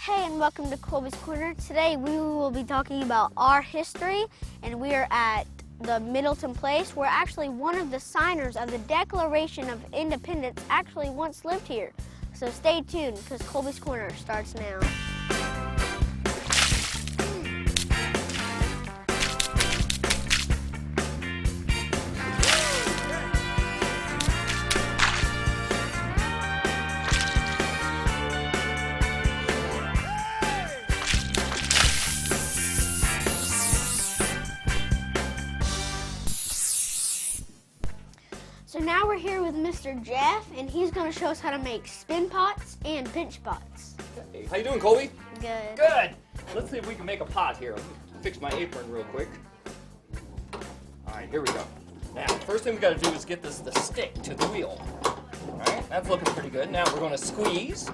Hey, and welcome to Colby's Corner. Today we will be talking about our history, and we are at the Middleton Place, where actually one of the signers of the Declaration of Independence actually once lived here. So stay tuned, because Colby's Corner starts now. So now we're here with Mr. Jeff, and he's going to show us how to make spin pots and pinch pots. Hey, how you doing, Colby? Good. Good. Let's see if we can make a pot here. Let me fix my apron real quick. All right, here we go. Now, first thing we got to do is get the stick to the wheel. All right, that's looking pretty good. Now we're going to squeeze.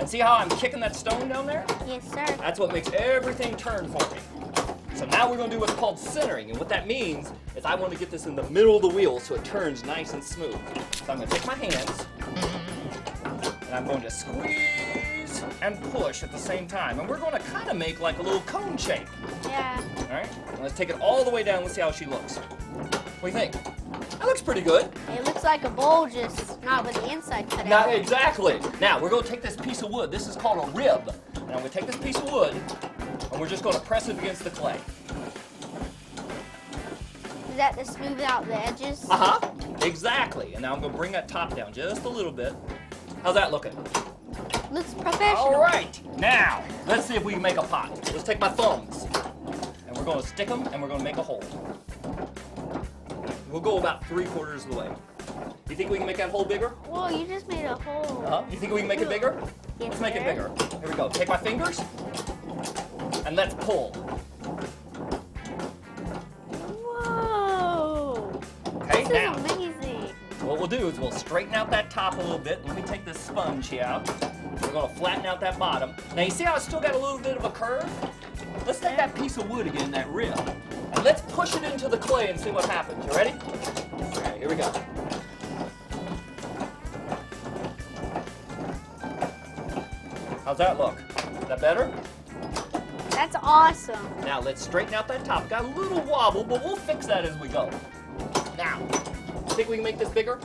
And see how I'm kicking that stone down there? Yes, sir. That's what makes everything turn for me. So now we're going to do what's called centering, and what that means is I want to get this in the middle of the wheel so it turns nice and smooth. So I'm going to take my hands, and I'm going to squeeze and push at the same time. And we're going to kind of make like a little cone shape. Yeah. All right? Let's take it all the way down. Let's see how she looks. What do you think? That looks pretty good. It looks like a bowl, just not with the inside cut Now, out. exactly. Now, we're going to take this piece of wood. This is called a rib. And I'm going to take this piece of wood, and we're just going to press it against the clay. Is that to smooth out the edges? Uh-huh. Exactly. And now I'm going to bring that top down just a little bit. How's that looking? Looks professional. All right. Now, let's see if we can make a pot. Let's take my thumbs, and we're going to stick them, and we're going to make a hole. We'll go about 3/4 of the way. You think we can make that hole bigger? Whoa, you just made a hole. Uh-huh. You think we can make it bigger? Yes, Let's make it sir. bigger. Here we go. Take my fingers, and let's pull. Whoa. Okay, This now. is amazing. What we'll do is we'll straighten out that top a little bit. Let me take this sponge here out. We're going to flatten out that bottom. Now, you see how it's still got a little bit of a curve? Let's take that piece of wood again, that rib, and let's push it into the clay and see what happens. You ready? All right, here we go. How's that look? Is that better? That's awesome. Now, let's straighten out that top. Got a little wobble, but we'll fix that as we go. Now, think we can make this bigger?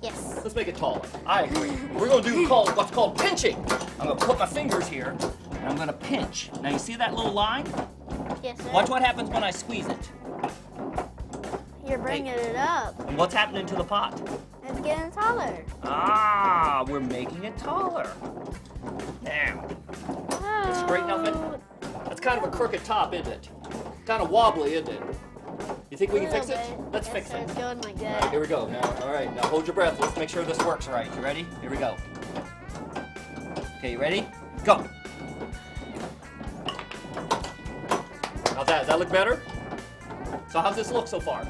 Yes. Let's make it taller. I agree. We're going to do what's called pinching. I'm going to put my fingers here, and I'm going to pinch. Now, you see that little line? Yes, sir. Watch what happens when I squeeze it. You're bringing it up. And what's happening to the pot? It's getting taller. Ah, we're making it taller. Now, let's straighten out that. That's kind of a crooked top, isn't it? Kind of wobbly, isn't it? You think we can fix it? Let's fix it. It's going like All that. right, here we go. Now, all right, now hold your breath. Let's make sure this works right. You ready? Here we go. Okay, you ready? Go. How's that? Does that look better? So how's this look so far?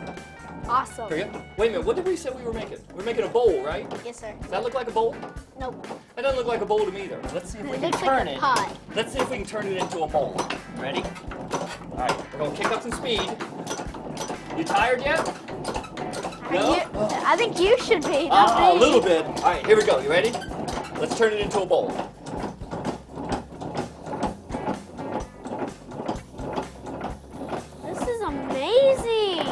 Awesome. Pretty good? Wait a minute, what did we say we were making? We're making a bowl, right? Yes, sir. Does that look like a bowl? Nope. That doesn't look like a bowl to me either. Let's see if we It can looks turn like a it. pie. Let's see if we can turn it into a bowl. Ready? All right, we're gonna kick up some speed. You tired yet? No? I think you should be. Not A me. little bit. All right, here we go. You ready? Let's turn it into a bowl. This is amazing.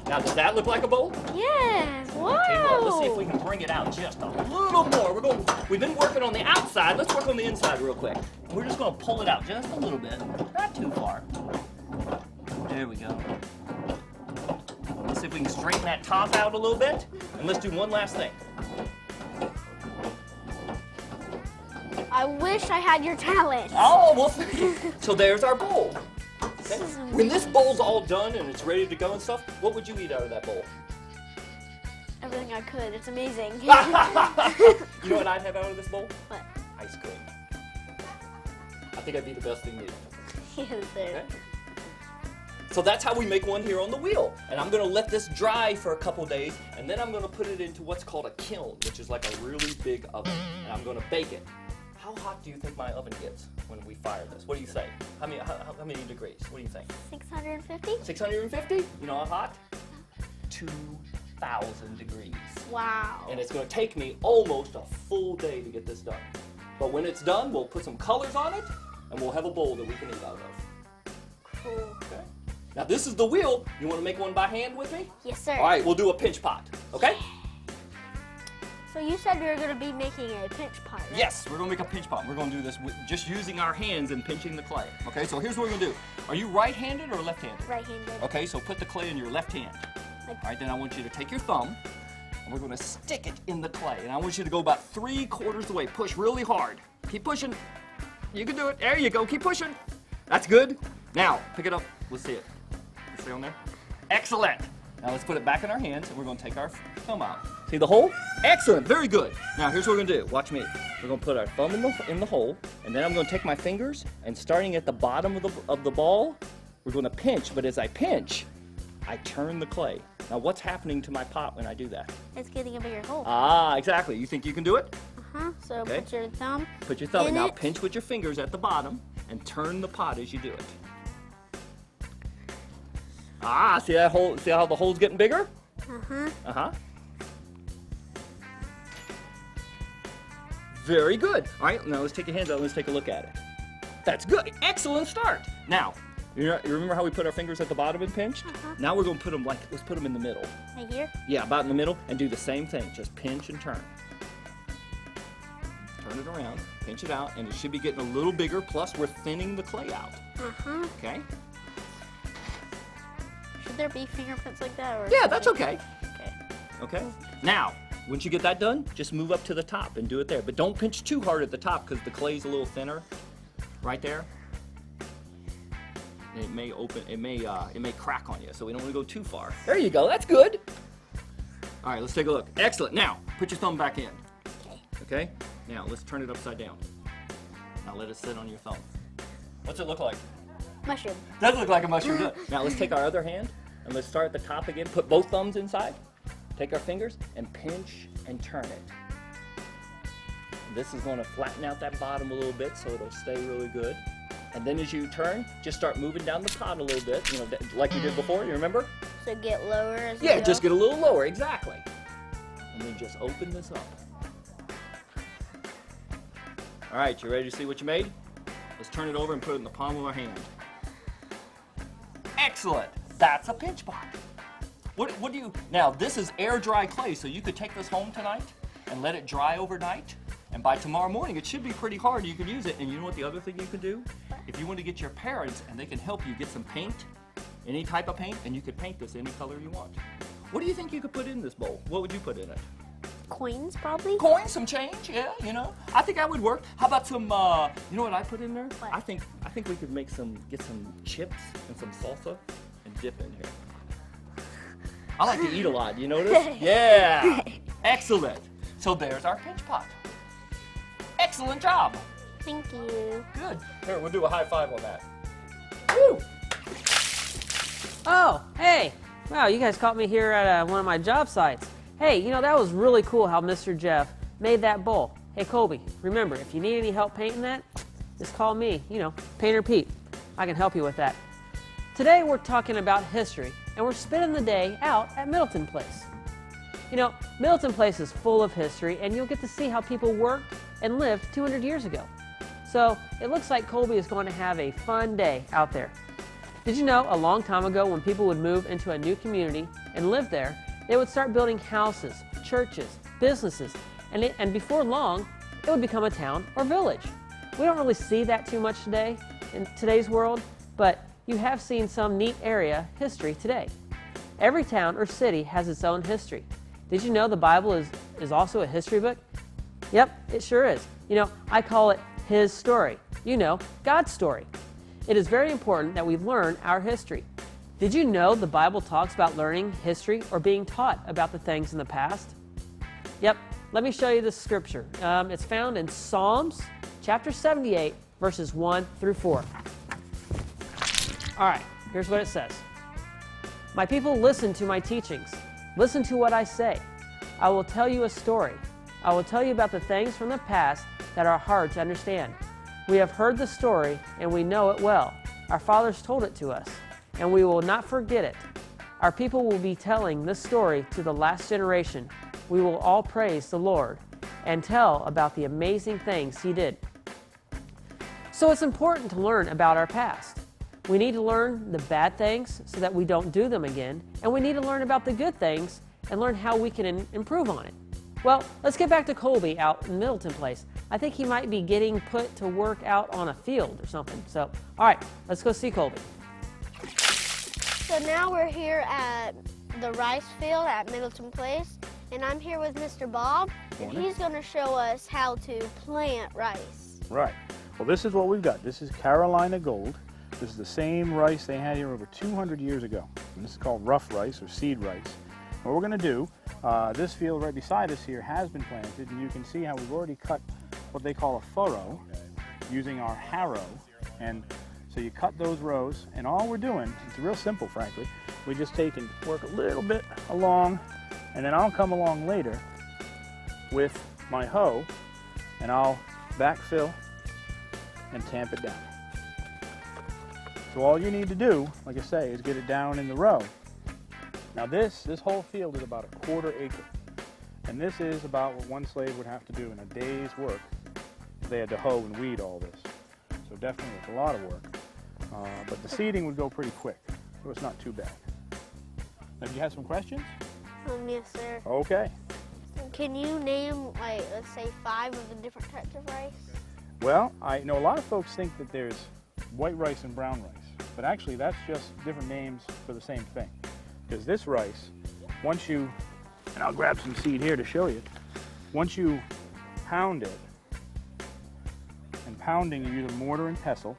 Now, does that look like a bowl? Yes. Whoa. Okay, well, let's see if we can bring it out just a little more. We've been working on the outside. Let's work on the inside real quick. We're just going to pull it out just a little bit. Not too far. There we go. Let's see if we can straighten that top out a little bit. And let's do one last thing. I wish I had your talent. Oh, well, so there's our bowl. Okay. This is When this bowl's all done and it's ready to go and stuff, what would you eat out of that bowl? Everything I could. It's amazing. You know what I'd have out of this bowl? What? Ice cream. I think that'd be the best thing to eat. Yes, sir. Okay. So that's how we make one here on the wheel. And I'm going to let this dry for a couple days, and then I'm going to put it into what's called a kiln, which is like a really big oven, and I'm going to bake it. How hot do you think my oven gets when we fire this? What do you say? How many degrees? What do you think? 650? 650? You know how hot? 2,000 degrees. Wow. And it's going to take me almost a full day to get this done. But when it's done, we'll put some colors on it, and we'll have a bowl that we can eat out of. Cool. Okay. Now this is the wheel. You want to make one by hand with me? Yes, sir. All right, we'll do a pinch pot, okay? So you said we were going to be making a pinch pot, right? Yes, we're going to make a pinch pot. We're going to do this just using our hands and pinching the clay. Okay, so here's what we're going to do. Are you right-handed or left-handed? Right-handed. Okay, so put the clay in your left hand. All right, then I want you to take your thumb, and we're going to stick it in the clay. And I want you to go about 3/4 of the way. Push really hard. Keep pushing. You can do it. There you go. Keep pushing. That's good. Now, pick it up. Let's see it. You see on there? Excellent. Now let's put it back in our hands, and we're going to take our thumb out. See the hole? Excellent. Very good. Now here's what we're going to do. Watch me. We're going to put our thumb in the hole, and then I'm going to take my fingers, and starting at the bottom of the ball, we're going to pinch. But as I pinch, I turn the clay. Now what's happening to my pot when I do that? It's getting a bigger hole. Ah, exactly. You think you can do it? Uh-huh. So Okay. put your thumb. Put your thumb in. in Now it. pinch with your fingers at the bottom, and turn the pot as you do it. Ah, see that hole? See how the hole's getting bigger? Uh-huh. Uh-huh. Very good. All right, now let's take your hands out and let's take a look at it. That's good. Excellent start. Now, you remember how we put our fingers at the bottom and pinch? Uh-huh. Now we're going to put them let's put them in the middle. Right here? Yeah, about in the middle, and do the same thing. Just pinch and turn. Turn it around, pinch it out, and it should be getting a little bigger, plus we're thinning the clay out. Uh-huh. Okay? Should there be fingerprints like that? Or Yeah, that's okay. Okay. Okay? Now, once you get that done, just move up to the top and do it there. But don't pinch too hard at the top because the clay's a little thinner right there. And it may crack on you, so we don't want to go too far. There you go, that's good. All right, let's take a look. Excellent. Now, put your thumb back in. Okay. Okay? Now, let's turn it upside down. Now let it sit on your thumb. What's it look like? Mushroom. Does look like a mushroom. Doesn't it? Now let's take our other hand and let's start at the top again. Put both thumbs inside. Take our fingers and pinch and turn it. This is going to flatten out that bottom a little bit so it'll stay really good. And then as you turn, just start moving down the pot a little bit, like you did before, you remember? So get lower as you Yeah, go? just get a little lower, exactly. And then just open this up. All right, you ready to see what you made? Let's turn it over and put it in the palm of our hand. Excellent. That's a pinch pot. What do you, now this is air dry clay, so you could take this home tonight and let it dry overnight, and by tomorrow morning it should be pretty hard. You could use it, and you know what the other thing you could do? If you want to get your parents and they can help you get some paint, any type of paint, and you could paint this any color you want. What do you think you could put in this bowl? What would you put in it? Coins, probably? Coins, some change, yeah, I think that would work. How about some, you know what I put in there? What? I think we could get some chips and some salsa and dip in here. I like to eat a lot, you notice? Yeah, excellent. So there's our pinch pot. Excellent job. Thank you. Good. Here, we'll do a high five on that. Woo! Oh, hey. Wow, you guys caught me here at one of my job sites. Hey, that was really cool how Mr. Jeff made that bowl. Hey, Colby, remember, if you need any help painting that, just call me, Painter Pete. I can help you with that. Today we're talking about history, and we're spending the day out at Middleton Place. Middleton Place is full of history, and you'll get to see how people worked and lived 200 years ago. So it looks like Colby is going to have a fun day out there. Did you know a long time ago when people would move into a new community and live there, they would start building houses, churches, businesses, and before long, it would become a town or village. We don't really see that too much today in today's world, but you have seen some neat area history today. Every town or city has its own history. Did you know the Bible is also a history book? Yep, it sure is. I call it His story. God's story. It is very important that we learn our history. Did you know the Bible talks about learning history or being taught about the things in the past? Yep, let me show you the scripture. It's found in Psalms chapter 78, verses 1 through 4. All right, here's what it says. My people listen to my teachings. Listen to what I say. I will tell you a story. I will tell you about the things from the past that are hard to understand. We have heard the story and we know it well. Our fathers told it to us, and we will not forget it. Our people will be telling this story to the last generation. We will all praise the Lord. and tell about the amazing things he did. So it's important to learn about our past. We need to learn the bad things so that we don't do them again, and we need to learn about the good things and learn how we can improve on it. Well, let's get back to Colby out in Middleton Place. I think he might be getting put to work out on a field or something. So, all right, let's go see Colby. So now we're here at the rice field at Middleton Place, and I'm here with Mr. Bob, and he's going to show us how to plant rice. Right. Well, this is what we've got. This is Carolina Gold. This is the same rice they had here over 200 years ago. And this is called rough rice or seed rice. What we're going to do, this field right beside us here has been planted, and you can see how we've already cut what they call a furrow using our harrow. And so you cut those rows, and all we're doing, it's real simple, frankly. We just take and work a little bit along, and then I'll come along later with my hoe, and I'll backfill and tamp it down. So all you need to do, like I say, is get it down in the row. Now this whole field is about 1/4 acre. And this is about what one slave would have to do in a day's work. They had to hoe and weed all this. So definitely it's a lot of work. But the seeding would go pretty quick, so it's not too bad. Now, do you have some questions? Yes, sir. Okay. Can you name, like, let's say 5 of the different types of rice? Well, I know a lot of folks think that there's white rice and brown rice, but actually that's just different names for the same thing. Because this rice, once you, and I'll grab some seed here to show you, once you pound it, and pounding you use a mortar and pestle,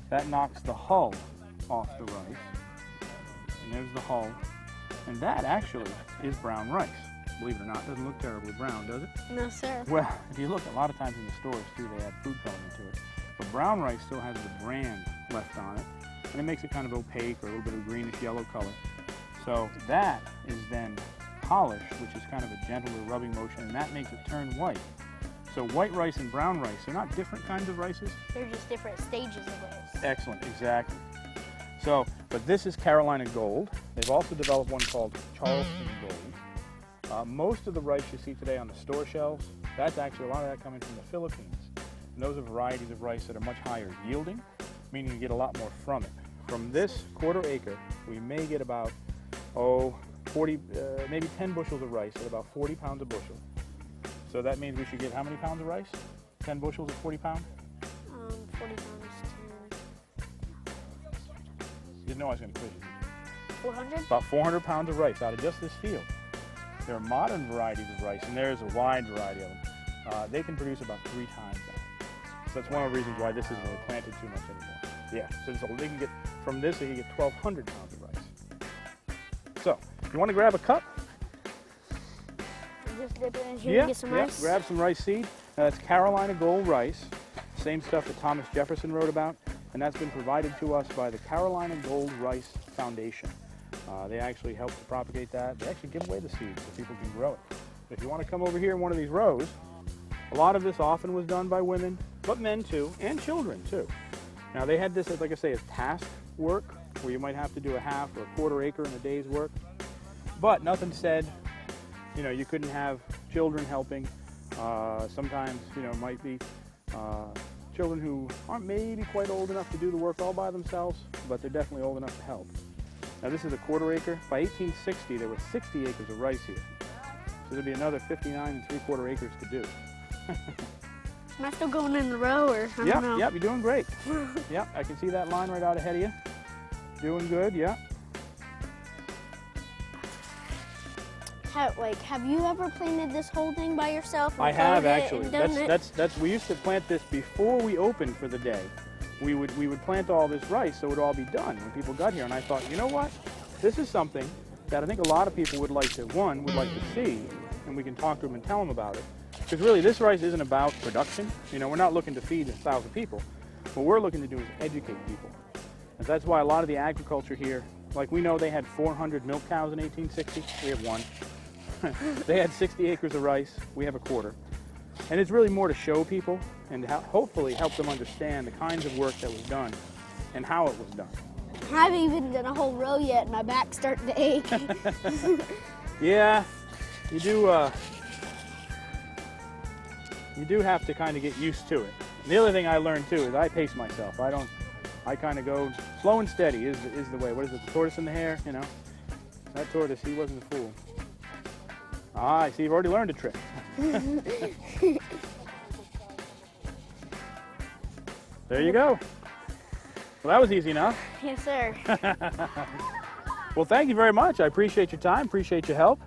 that knocks the hull off the rice. And there's the hull. And that actually is brown rice. Believe it or not, it doesn't look terribly brown, does it? No, sir. Well, if you look, a lot of times in the stores too, they add food coloring to it. But brown rice still has the bran left on it, and it makes it kind of opaque or a little bit of greenish yellow color. So that is then polished, which is kind of a gentler rubbing motion, and that makes it turn white. So white rice and brown rice, they're not different kinds of rices. They're just different stages of rice. Excellent, exactly. So, but this is Carolina Gold. They've also developed one called Charleston Gold. Most of the rice you see today on the store shelves, that's actually a lot of that coming from the Philippines. And those are varieties of rice that are much higher yielding, meaning you get a lot more from it. From this 1/4 acre, we may get about, 40, maybe 10 bushels of rice at about 40 pounds a bushel. So that means we should get how many pounds of rice? 10 bushels at 40 pounds? 40 pounds, 10. You didn't know I was going to quiz you. 400? About 400 pounds of rice out of just this field. There are modern varieties of rice, and there's a wide variety of them. They can produce about 3 times that. So that's one of the reasons why this isn't really planted too much anymore. Yeah, so they can get, from this they can get 1,200 pounds of rice. So, you want to grab a cup? Just dip it in here and get some rice? Grab some rice seed. That's Carolina Gold rice. Same stuff that Thomas Jefferson wrote about, and that's been provided to us by the Carolina Gold Rice Foundation. They actually help to propagate that. They actually give away the seeds so people can grow it. If you want to come over here in one of these rows, a lot of this often was done by women, but men too, and children too. Now they had this, as, like I say, as task work, where you might have to do a half or a 1/4 acre in a day's work. But nothing said, you couldn't have children helping. Sometimes, might be children who aren't maybe quite old enough to do the work all by themselves, but they're definitely old enough to help. Now this is a 1/4 acre. By 1860, there were 60 acres of rice here. So there'd be another 59 3/4 acres to do. Am I still going in the row, or I don't know? Yep, you're doing great. Yep, I can see that line right out ahead of you. Doing good, yeah. Have you ever planted this whole thing by yourself? I have actually. We used to plant this before we opened for the day. We would plant all this rice so it would all be done when people got here. And I thought, you know what? This is something that I think a lot of people would like to see, and we can talk to them and tell them about it. Because really, this rice isn't about production. We're not looking to feed 1,000 people. What we're looking to do is educate people. And that's why a lot of the agriculture here, like we know they had 400 milk cows in 1860. We have 1. They had 60 acres of rice. We have 1/4. And it's really more to show people and hopefully help them understand the kinds of work that was done and how it was done. I haven't even done a whole row yet, and my back's starting to ache. Yeah, you do. you do have to kind of get used to it. And the other thing I learned too is I pace myself. I kind of go slow and steady is the way. What is it, the tortoise and the hare, you know? That tortoise, he wasn't a fool. Ah, I see you've already learned a trick. There you go. Well, that was easy enough. Yes, sir. Well, thank you very much. I appreciate your time, appreciate your help.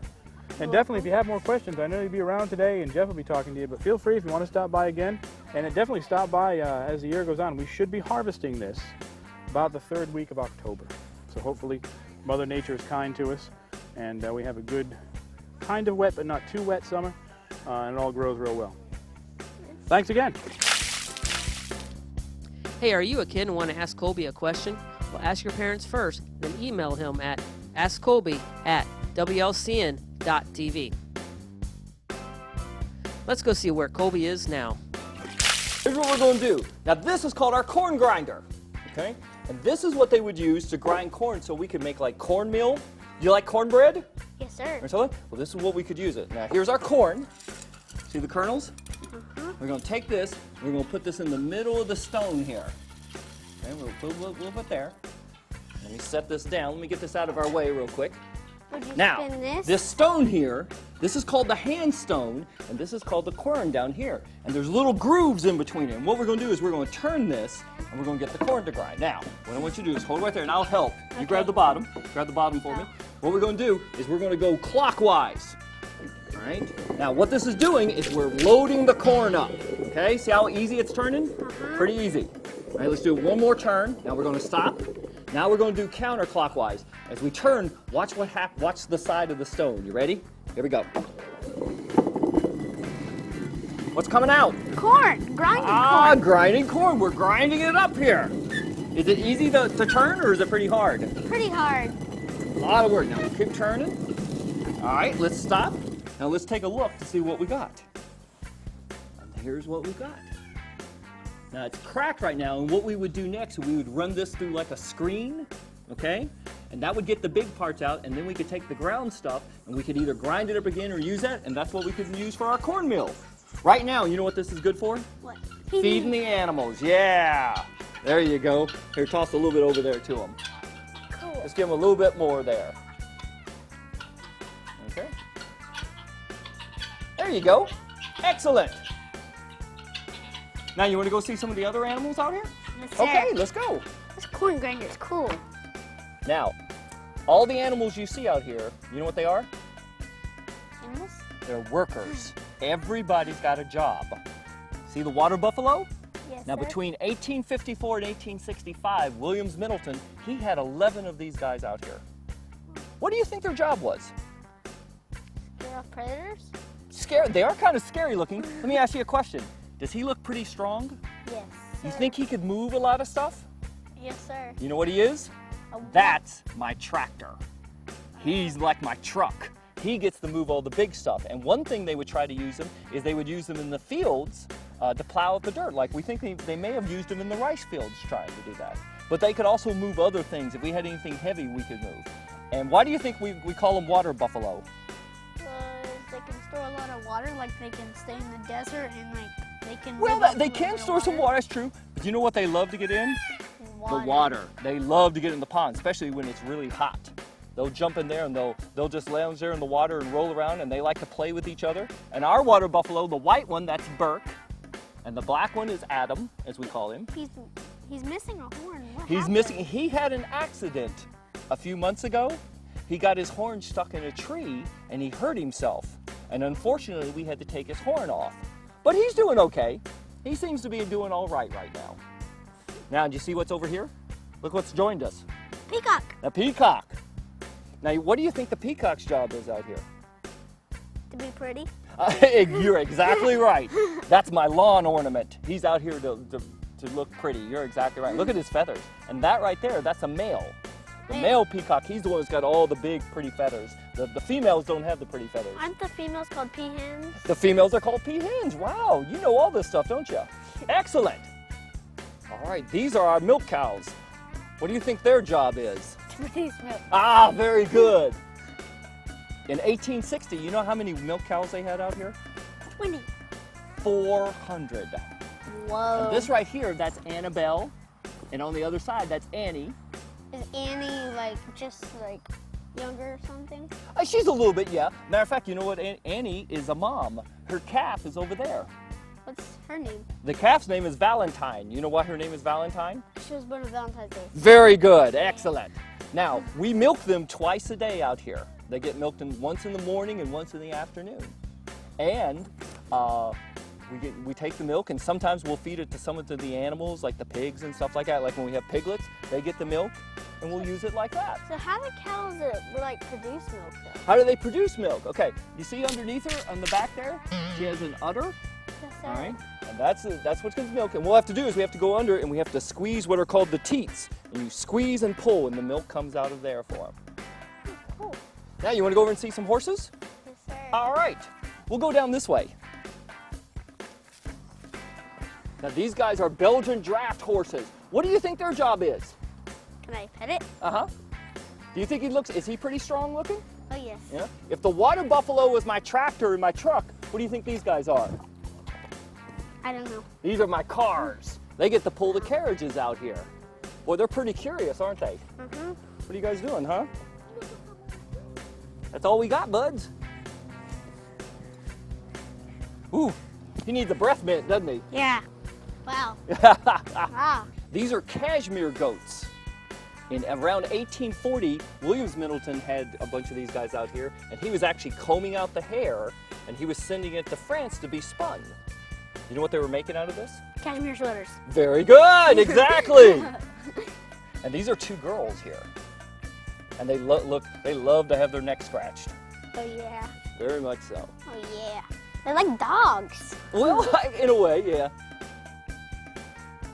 And definitely, if you have more questions, I know you'll be around today and Jeff will be talking to you, but feel free if you want to stop by again. And definitely stop by as the year goes on. We should be harvesting this about the 3rd week of October. So hopefully Mother Nature is kind to us and we have a good, kind of wet but not too wet summer, and it all grows real well. Thanks again. Hey, are you a kid and want to ask Colby a question? Well, ask your parents first, then email him at askcolby@wlcn.tv. Let's go see where Colby is now. Here's what we're going to do. Now this is called our corn grinder, okay? And this is what they would use to grind corn so we could make like cornmeal. Do you like cornbread? Yes, sir. Or something? Well, this is what we could use it. Now here's our corn. See the kernels? We're going to take this, we're going to put this in the middle of the stone here. Okay, we'll put there. Let me set this down. Let me get this out of our way real quick. Would you Now, spin this? this stone here, this is called the hand stone, and this is called the corn down here. And there's little grooves in between it. And what we're going to do is we're going to turn this, and we're going to get the corn to grind. Now, what I want you to do is hold right there, and I'll help. You Okay. grab the bottom. Grab the bottom for me. What we're going to do is we're going to go clockwise. All right? Now, what this is doing is we're loading the corn up. Okay? See how easy it's turning? Pretty easy. All right, let's do one more turn. Now we're going to stop. Now we're going to do counterclockwise. As we turn, watch what happens. Watch the side of the stone. You ready? Here we go. What's coming out? Corn. Grinding corn. Grinding corn. We're grinding it up here. Is it easy to turn, or is it pretty hard? Pretty hard. A lot of work. Now we'll keep turning. All right, let's stop. Now let's take a look to see what we got. And here's what we got. Now it's cracked right now, and what we would do next, we would run this through like a screen, okay? And that would get the big parts out, and then we could take the ground stuff, and we could either grind it up again or use that, and that's what we could use for our cornmeal. Right now, you know what this is good for? What? Feeding the animals, yeah. There you go. Here, toss a little bit over there to them. Cool. Let's give them a little bit more there. Okay. There you go. Excellent. Now you want to go see some of the other animals out here? Yes, sir. Okay, let's go. This corn grinder is cool. Now, all the animals you see out here, you know what they are? Animals? They're workers. Everybody's got a job. See the water buffalo? Yes, Now sir. between 1854 and 1865, Williams Middleton, he had 11 of these guys out here. What do you think their job was? Scare off predators? Scary. They are kind of scary looking. Let me ask you a question. Does he look pretty strong? Yes. You sir. think he could move a lot of stuff? Yes, sir. You know what he is? A what? That's my tractor. He's like my truck. He gets to move all the big stuff. And one thing they would try to use him is they would use them in the fields to plow up the dirt. Like we think they may have used him in the rice fields trying to do that. But they could also move other things. If we had anything heavy, we could move. And why do you think we call them water buffalo? They can store a lot of water, like they can stay in the desert and like they can. Well, live off they a little can bit of store some water, that's true. But you know what they love to get in? Water. The water. They love to get in the pond, especially when it's really hot. They'll jump in there and they'll just lounge there in the water and roll around, and they like to play with each other. And our water buffalo, the white one, that's Burke, and the black one is Adam, as we call him. He's missing a horn. What He's happened? missing. He had an accident a few months ago. He got his horn stuck in a tree and he hurt himself. And unfortunately, we had to take his horn off. But he's doing okay. He seems to be doing all right now. Now, do you see what's over here? Look what's joined us. Peacock. The peacock. Now, what do you think the peacock's job is out here? To be pretty. You're exactly right. That's my lawn ornament. He's out here to look pretty. You're exactly right. Look at his feathers. And that right there, that's a male. The male peacock, he's the one who's got all the big, pretty feathers. The females don't have the pretty feathers. Aren't the females called peahens? The females are called peahens. Wow, you know all this stuff, don't you? Excellent. All right, these are our milk cows. What do you think their job is? To produce milk. Ah, very good. In 1860, you know how many milk cows they had out here? 20. 400. Whoa. And this right here, that's Annabelle. And on the other side, that's Annie. Is Annie like just like younger or something? She's a little bit, yeah. Matter of fact, you know what? Annie is a mom. Her calf is over there. What's her name? The calf's name is Valentine. You know why her name is Valentine? She was born on Valentine's Day. Very good, excellent. Now, we milk them twice a day out here. They get milked once in the morning and once in the afternoon. And we take the milk, and sometimes we'll feed it to some of the animals, like the pigs and stuff like that. Like when we have piglets, they get the milk, and we'll use it like that. So how do cows like produce milk then? How do they produce milk? Okay, you see underneath her on the back there, she has an udder. Yes, sir. All right, and that's what gives milk. And what we'll have to do is we have to go under and we have to squeeze what are called the teats. And you squeeze and pull, and the milk comes out of there for them. Cool. Now, you want to go over and see some horses? Yes, sir. All right, we'll go down this way. Now, these guys are Belgian draft horses. What do you think their job is? Can I pet it? Uh-huh. Do you think is he pretty strong looking? Oh, yes. Yeah. If the water buffalo was my tractor in my truck, what do you think these guys are? I don't know. These are my cars. They get to pull the carriages out here. Boy, they're pretty curious, aren't they? Mm-hmm. What are you guys doing, huh? That's all we got, buds. Ooh, he needs a breath mint, doesn't he? Yeah. Wow. Wow. These are cashmere goats. In around 1840, Williams Middleton had a bunch of these guys out here, and he was actually combing out the hair, and he was sending it to France to be spun. You know what they were making out of this? Cashmere sweaters. Very good, exactly. And these are two girls here, and they love to have their neck scratched. Oh, yeah. Very much so. Oh, yeah. They're like dogs. Well, in a way, yeah.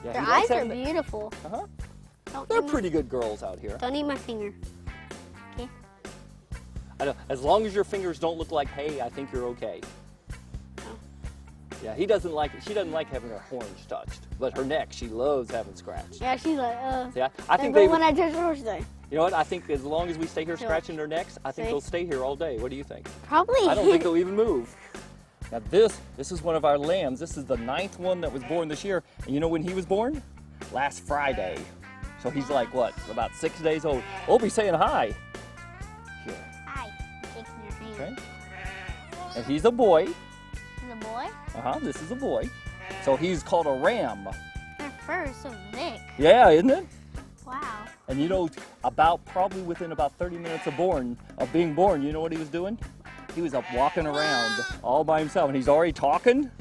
Yeah, Their he likes eyes are having beautiful. Uh-huh. Don't They're eat pretty good girls out here. Don't eat my finger. Okay. I know. As long as your fingers don't look like hay, I think you're okay. Oh. Yeah, she doesn't like having her horns touched, but her neck, she loves having scratched. Yeah, she's like, See, I think but they. when I touch horse day. You know what? I think as long as we stay here Sure. scratching their necks, I think See? they'll stay here all day. What do you think? Probably. I don't think they'll even move. Now this is one of our lambs. This is the 9th one that was born this year. And you know when he was born? Last Friday. So he's like, what, about 6 days old. Opie's saying hi. Here, Hi. I'm shaking your hand. okay? And he's a boy. Is a boy? Uh-huh, this is a boy. So he's called a ram. Their fur is so thick. Yeah, isn't it? Wow. And you know, probably within about 30 minutes of being born, you know what he was doing? He was up walking around all by himself, and he's already talking.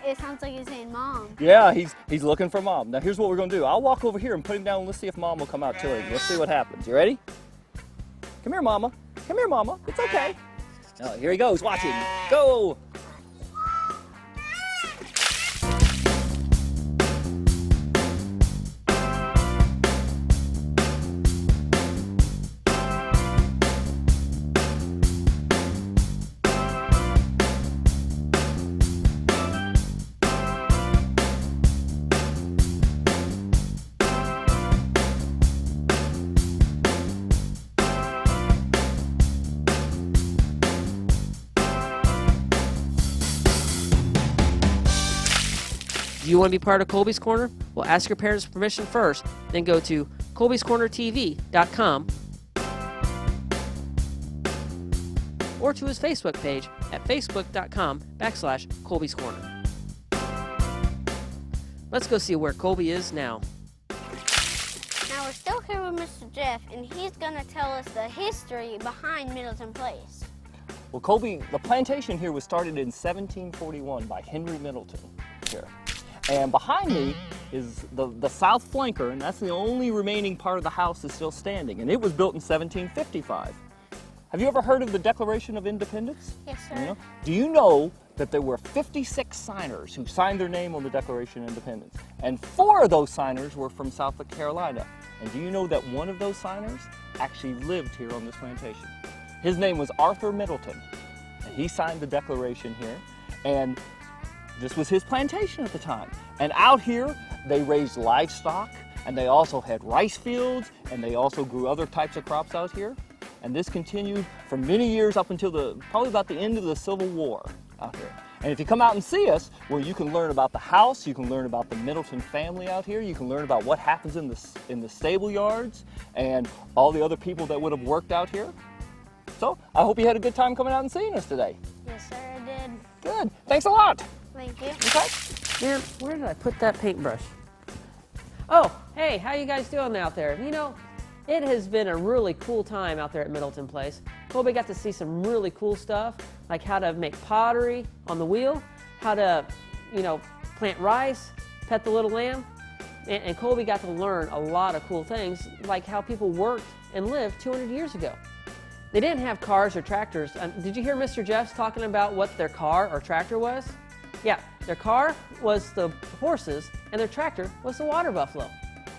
It sounds like he's saying mom. Yeah, he's looking for mom. Now here's what we're gonna do. I'll walk over here and put him down and let's see if mom will come out to him. Let's see what happens. You ready? Come here, mama. Come here, mama. It's okay. Oh, here he goes, watching. Go! Do you want to be part of Colby's Corner? Well, ask your parents' permission first, then go to colbyscornertv.com or to his Facebook page at facebook.com/Colby's Corner. Let's go see where Colby is now. Now we're still here with Mr. Jeff, and he's gonna tell us the history behind Middleton Place. Well, Colby, the plantation here was started in 1741 by Henry Middleton here. And behind me is the south flanker, and that's the only remaining part of the house that's still standing. And it was built in 1755. Have you ever heard of the Declaration of Independence? Yes, sir. You know? Do you know that there were 56 signers who signed their name on the Declaration of Independence? And 4 of those signers were from South Carolina. And do you know that one of those signers actually lived here on this plantation? His name was Arthur Middleton, and he signed the Declaration here. And this was his plantation at the time. And out here, they raised livestock, and they also had rice fields, and they also grew other types of crops out here. And this continued for many years up until probably about the end of the Civil War. out here. And if you come out and see us, well, you can learn about the house, you can learn about the Middleton family out here, you can learn about what happens in the stable yards and all the other people that would have worked out here. So I hope you had a good time coming out and seeing us today. Yes, sir, I did. Good. Thanks a lot. Thank you. Okay. Man, where did I put that paintbrush? Oh, hey, how you guys doing out there? You know, it has been a really cool time out there at Middleton Place. Colby got to see some really cool stuff, like how to make pottery on the wheel, how to, plant rice, pet the little lamb. And Colby got to learn a lot of cool things, like how people worked and lived 200 years ago. They didn't have cars or tractors. Did you hear Mr. Jeff's talking about what their car or tractor was? Yeah, their car was the horses and their tractor was the water buffalo.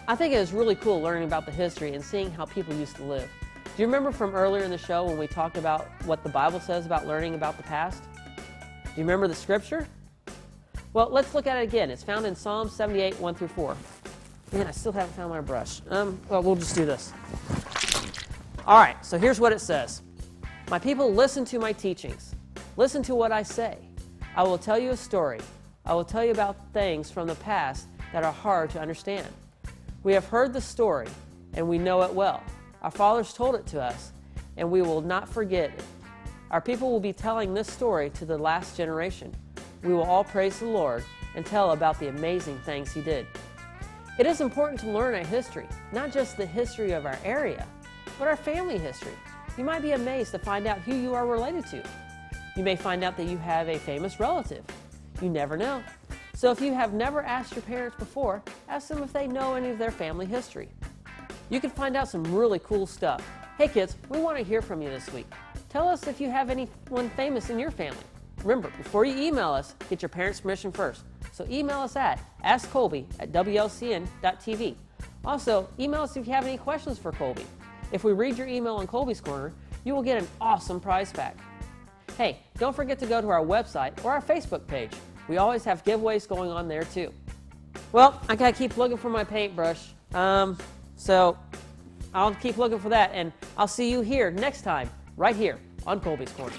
I think it was really cool learning about the history and seeing how people used to live. Do you remember from earlier in the show when we talked about what the Bible says about learning about the past? Do you remember the scripture? Well, let's look at it again. It's found in Psalm 78, 1 through 4. Man, I still haven't found my brush. Well, we'll just do this. All right, so here's what it says. My people, listen to my teachings. Listen to what I say. I will tell you a story. I will tell you about things from the past that are hard to understand. We have heard the story, and we know it well. Our fathers told it to us, and we will not forget it. Our people will be telling this story to the last generation. We will all praise the Lord and tell about the amazing things He did. It is important to learn our history, not just the history of our area, but our family history. You might be amazed to find out who you are related to. You may find out that you have a famous relative. You never know. So if you have never asked your parents before, ask them if they know any of their family history. You can find out some really cool stuff. Hey kids, we want to hear from you this week. Tell us if you have anyone famous in your family. Remember, before you email us, get your parents' permission first. So email us at askcolby@wlcn.tv. Also, email us if you have any questions for Colby. If we read your email on Colby's Corner, you will get an awesome prize pack. Hey, don't forget to go to our website or our Facebook page. We always have giveaways going on there too. Well, I gotta keep looking for my paintbrush. So I'll keep looking for that, and I'll see you here next time, right here on Colby's Corner.